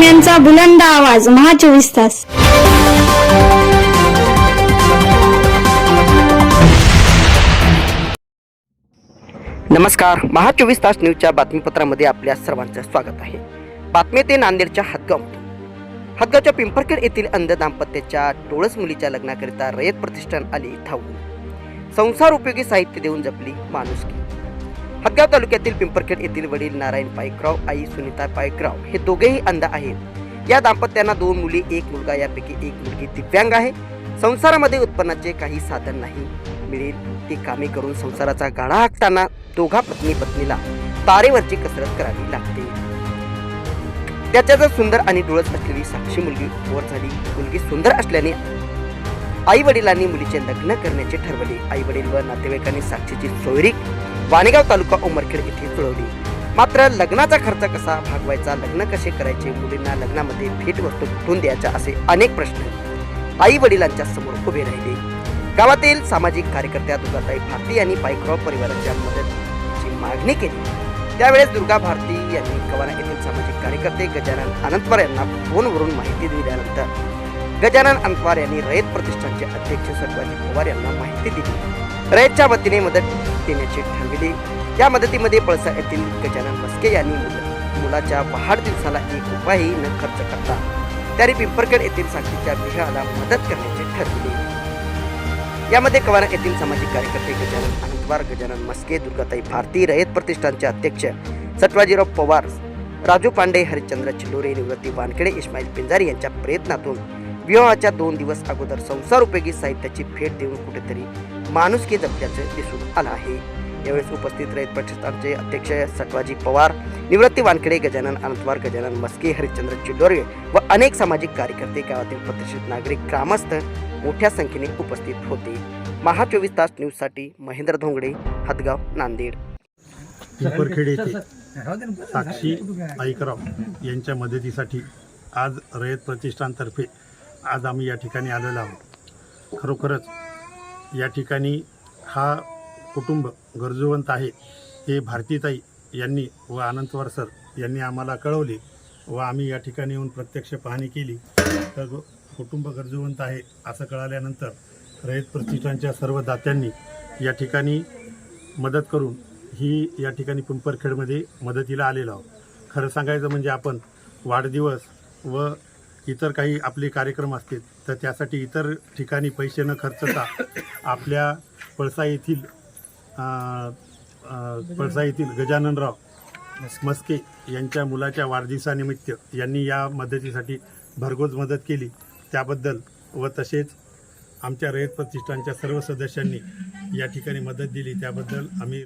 बातम्यांचा बुलंद आवाज महा 24 तास. नमस्कार. महा 24 तास न्यूजच्या बातमीपत्रामध्ये आपल्या सर्वांचं स्वागत आहे. बातमी ते नांदेडच्या हदगावच्या पिंपरखेड येथील अंध दाम्पत्याच्या डोळस मुलीच्या लग्नाकरिता रयत प्रतिष्ठान आली धावून. संसार उपयोगी साहित्य देऊन जपली माणुसकी. हदगाव तालुक्यातील पिंपरखेड येथील वडील नारायण पाईकराव, आई सुनीता पाईकराव हे दोघेही अंध आहेत. या दाम्पत्यांना 2 मुली, 1 मुलगा, यापैकी 1 मुलगी दिव्यांग आहे. संसारामध्ये उत्पन्नाचे काही साधन नाही. मिळेल ती कामे करून संसाराचा गाडा हाकताना दोघा पत्नीला तारेवरची कसरत करावी लागते. त्याच्यात सुंदर आणि डोळस असलेली साक्षी मुलगी वर झाली. मुलगी सुंदर असल्याने आई वडिलांनी मुलीचे लग्न करण्याचे ठरवले. आई वडील व नातेवाईकांनी साक्षीची सोयरीक वाणेगाव तालुका उमरखेड येथे जुळवली. मात्र लग्नाचा खर्च कसा भागवायचा, लग्न कसे करायचे, मुलींना लग्नामध्ये भेटवस्तू कुठून द्यायच्या असे अनेक प्रश्न आई वडिलांच्या समोर उभे राहिले. गावातील सामाजिक कार्यकर्त्या दुर्गाताई भारती यांनी पाईकराव परिवाराच्या मदतीची मागणी केली. त्यावेळेस दुर्गा भारती यांनी कवाना येथील सामाजिक कार्यकर्ते गजानन अनंतवार यांना फोनवरून माहिती दिल्यानंतर गजानन अनंतवार यांनी रयत प्रतिष्ठानचे अध्यक्ष सटवाजी पवार यांना माहिती दिली. रयतच्या वतीने मदत देण्याचे ठरविले. या मदतीमध्ये पळसा येथील गजानन मस्के यांनी मुलाच्या वाढदिवसाला 1 रुपयाही न खर्च करता त्यांनी पिंपरखेड येथील साक्षीच्या विवाहाला मदत करण्याचे ठरविले. यामध्ये कवाना येथील सामाजिक कार्यकर्ते गजानन अनंतवार, गजानन मस्के, दुर्गाताई भारती, रयत प्रतिष्ठानचे अध्यक्ष सटवाजीराव पवार, राजू पांडे, हरिश्चंद्र चिल्लोरे, निवृत्ती वानखेडे, इस्माईल पिंजारी यांच्या प्रयत्नातून विवाहाच्या 2 दिवस अगोदर संसार उपयोगी साहित्याची भेट देऊन कुठेतरी माणुसकी जपल्याचं दिसून आलं आहे. यावेळेस उपस्थित रयत प्रतिष्ठानचे अध्यक्ष सटवाजी पवार, निवृत्ती वानखेडे, गजानन अनंतवार, गजानन मस्के, हरिश्चंद्र चिल्लोरे व अनेक सामाजिक कार्यकर्ते, गावातील प्रतिष्ठित नागरिक, ग्रामस्थ मोठ्या संख्येने उपस्थित होते. महा 24 तास न्यूजसाठी महेंद्र धोंगडे, हदगाव, नांदेड. पिंपरखेड येथे साक्षी पाईकराव यांच्या मदतीसाठी आज रयत प्रतिष्ठानतर्फे आज आम्ही या ठिकाणी आलेलो आहोत. खरोखरच या ठिकाणी हा कुटुंब गरजूवंत आहे हे भारतीताई यांनी व अनंतवार सर यांनी आम्हाला कळवले व आम्ही या ठिकाणी येऊन प्रत्यक्ष पाहणी केली. तर कुटुंब गरजूवंत आहे असं कळाल्यानंतर रयत प्रतिष्ठानच्या सर्व दात्यांनी या ठिकाणी मदत करून ही या ठिकाणी पिंपरखेडमध्ये मदतीला आलेलो आहोत. खरं सांगायचं म्हणजे आपण वाढदिवस व इतर काही आपले कार्यक्रम असतील तर त्यासाठी इतर ठिकाणी पैसे न खर्चता आपल्या पळसा येथील गजाननराव मस्के यांच्या मुलाच्या वाढदिवसानिमित्त यांनी या मदतीसाठी भरघोस मदत केली. त्याबद्दल व तसेच आमच्या रयत प्रतिष्ठानच्या सर्व सदस्यांनी या ठिकाणी मदत दिली त्याबद्दल आम्ही